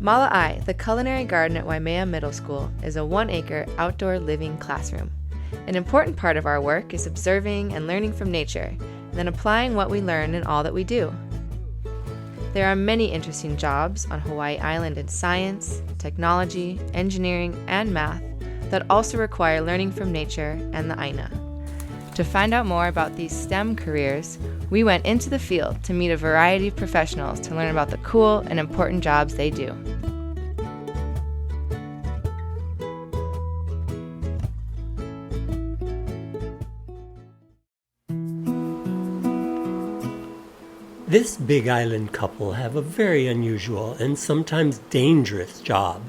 Mālaʻai, the Culinary Garden at Waimea Middle School, is a one-acre outdoor living classroom. An important part of our work is observing and learning from nature, and then applying what we learn in all that we do. There are many interesting jobs on Hawaii Island in science, technology, engineering, and math that also require learning from nature and the aina. To find out more about these STEM careers, we went into the field to meet a variety of professionals to learn about the cool and important jobs they do. This Big Island couple have a very unusual and sometimes dangerous job.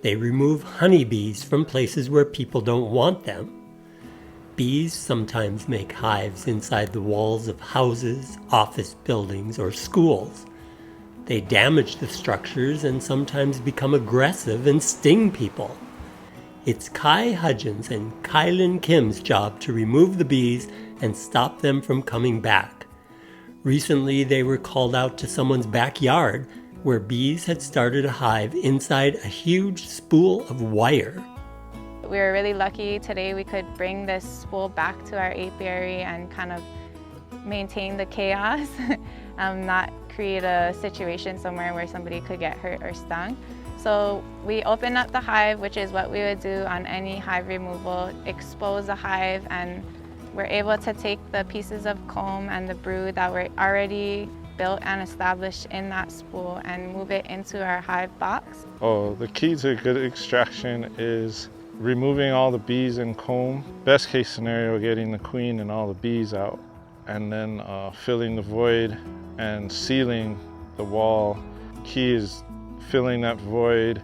They remove honeybees from places where people don't want them. Bees sometimes make hives inside the walls of houses, office buildings, or schools. They damage the structures and sometimes become aggressive and sting people. It's Hudgins and Kailin Kim's job to remove the bees and stop them from coming back. Recently, they were called out to someone's backyard where bees had started a hive inside a huge spool of wire. We were really lucky today we could bring this spool back to our apiary and kind of maintain the chaos, not create a situation somewhere where somebody could get hurt or stung. So we opened up the hive, which is what we would do on any hive removal, expose the hive, and we're able to take the pieces of comb and the brood that were already built and established in that spool and move it into our hive box. The key to good extraction is removing all the bees and comb. Best case scenario, getting the queen and all the bees out, and then filling the void and sealing the wall. Key is filling that void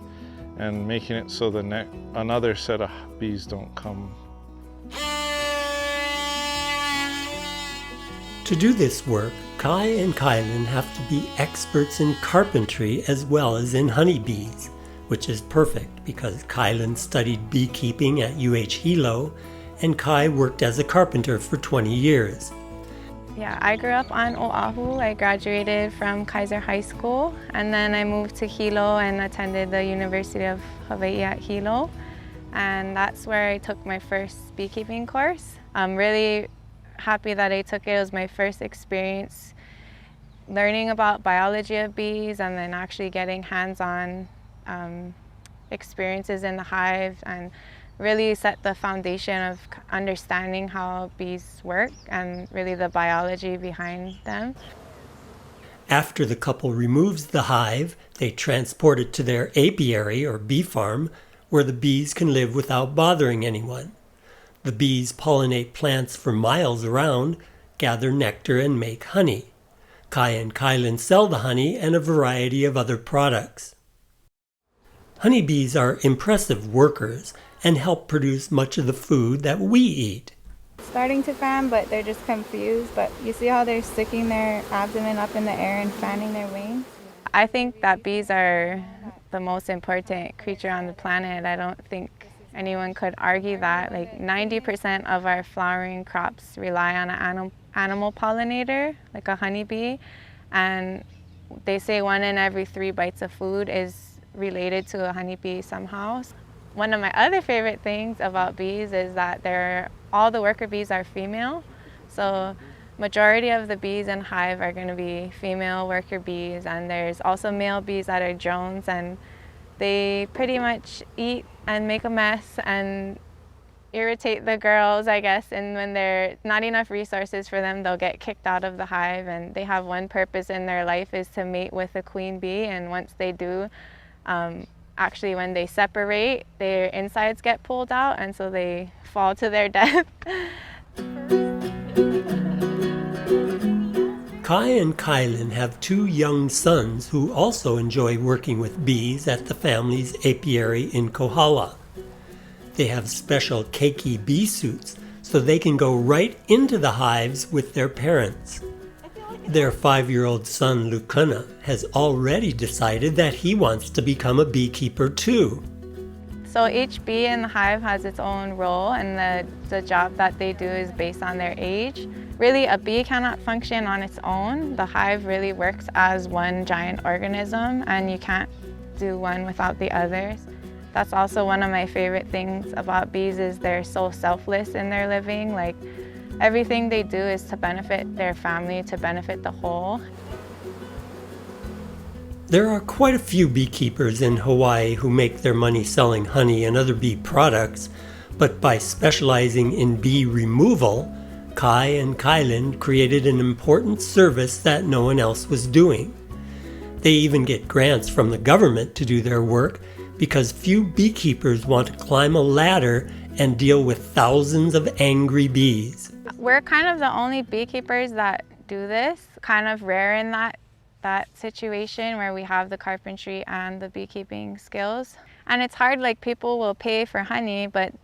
and making it so another set of bees don't come. To do this work, Kai and Kailin have to be experts in carpentry as well as in honeybees, which is perfect because Kailin studied beekeeping at Hilo and Kai worked as a carpenter for 20 years. Yeah, I grew up on Oahu. I graduated from Kaiser High School, and then I moved to Hilo and attended the University of Hawaii at Hilo, and that's where I took my first beekeeping course. I'm really happy that I took it. It was my first experience learning about biology of bees and then actually getting hands-on experiences in the hive, and really set the foundation of understanding how bees work and really the biology behind them. After the couple removes the hive, they transport it to their apiary or bee farm where the bees can live without bothering anyone. The bees pollinate plants for miles around, gather nectar, and make honey. Kai and Kailin sell the honey and a variety of other products. Honeybees are impressive workers and help produce much of the food that we eat. Starting to fan, but they're just confused. But you see how they're sticking their abdomen up in the air and fanning their wings? I think that bees are the most important creature on the planet. I don't think anyone could argue that. Like 90% of our flowering crops rely on an animal pollinator, like a honeybee, and they say 1 in every 3 bites of food is related to a honeybee somehow. One of my other favorite things about bees is that all the worker bees are female, so majority of the bees in hive are going to be female worker bees, and there's also male bees that are drones, and they pretty much eat and make a mess and irritate the girls, I guess, and when there's not enough resources for them, they'll get kicked out of the hive, and they have one purpose in their life is to mate with a queen bee, and once they do, actually when they separate, their insides get pulled out, and so they fall to their death. Kai and Kailin have 2 young sons who also enjoy working with bees at the family's apiary in Kohala. They have special keiki bee suits so they can go right into the hives with their parents. Their 5-year-old son, Lukana, has already decided that he wants to become a beekeeper too. So each bee in the hive has its own role, and the job that they do is based on their age. Really, a bee cannot function on its own. The hive really works as one giant organism, and you can't do one without the others. That's also one of my favorite things about bees is they're so selfless in their living. Like everything they do is to benefit their family, to benefit the whole. There are quite a few beekeepers in Hawaii who make their money selling honey and other bee products, but by specializing in bee removal, Kai and Kailin created an important service that no one else was doing. They even get grants from the government to do their work because few beekeepers want to climb a ladder and deal with thousands of angry bees. We're kind of the only beekeepers that do this, kind of rare in that situation where we have the carpentry and the beekeeping skills. And it's hard, like people will pay for honey, but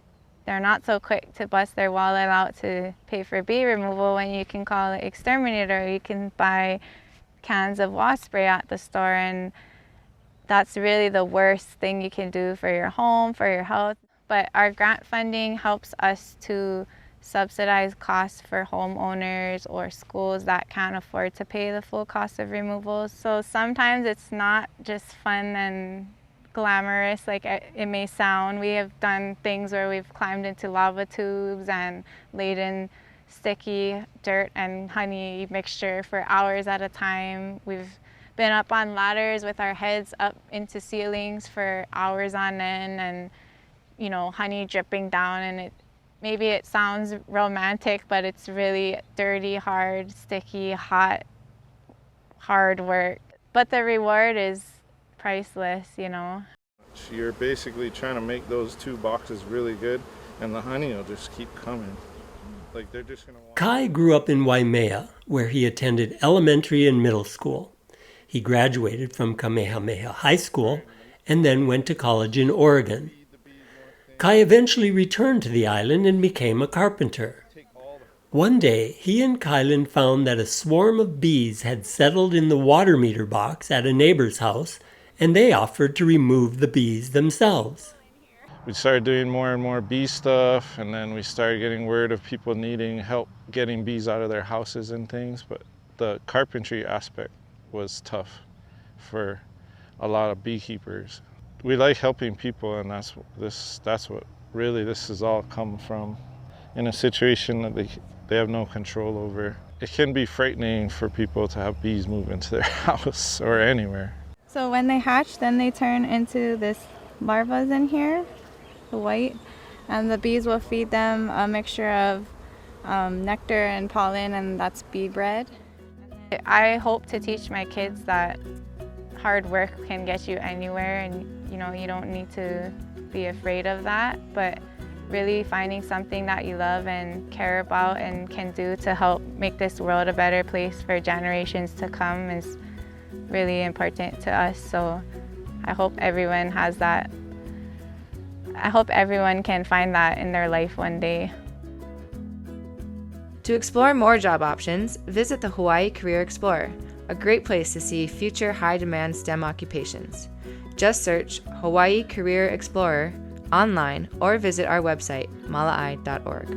they're not so quick to bust their wallet out to pay for bee removal when you can call an exterminator, or you can buy cans of wasp spray at the store, and that's really the worst thing you can do for your home, for your health. But our grant funding helps us to subsidize costs for homeowners or schools that can't afford to pay the full cost of removals. So sometimes it's not just fun and glamorous like it may sound. We have done things where we've climbed into lava tubes and laid in sticky dirt and honey mixture for hours at a time. We've been up on ladders with our heads up into ceilings for hours on end, and you know, honey dripping down, and maybe it sounds romantic, but it's really dirty, hard, sticky, hot, hard work. But the reward is priceless, you know. You're basically trying to make those two boxes really good, and the honey will just keep coming. Like they're just gonna want... Kai grew up in Waimea, where he attended elementary and middle school. He graduated from Kamehameha High School and then went to college in Oregon. Kai eventually returned to the island and became a carpenter. One day, he and Kailin found that a swarm of bees had settled in the water meter box at a neighbor's house, and they offered to remove the bees themselves. We started doing more and more bee stuff, and then we started getting word of people needing help getting bees out of their houses and things, but the carpentry aspect was tough for a lot of beekeepers. We like helping people, and that's what really this has all come from, in a situation that they have no control over. It can be frightening for people to have bees move into their house or anywhere. So when they hatch, then they turn into this larvas in here, the white, and the bees will feed them a mixture of nectar and pollen, and that's bee bread. I hope to teach my kids that hard work can get you anywhere, and you know, you don't need to be afraid of that, but really finding something that you love and care about and can do to help make this world a better place for generations to come is really important to us. So I hope everyone has that. I hope everyone can find that in their life one day. To explore more job options, visit the Hawaii Career Explorer, a great place to see future high-demand STEM occupations. Just search Hawaii Career Explorer online or visit our website, malaʻai.org.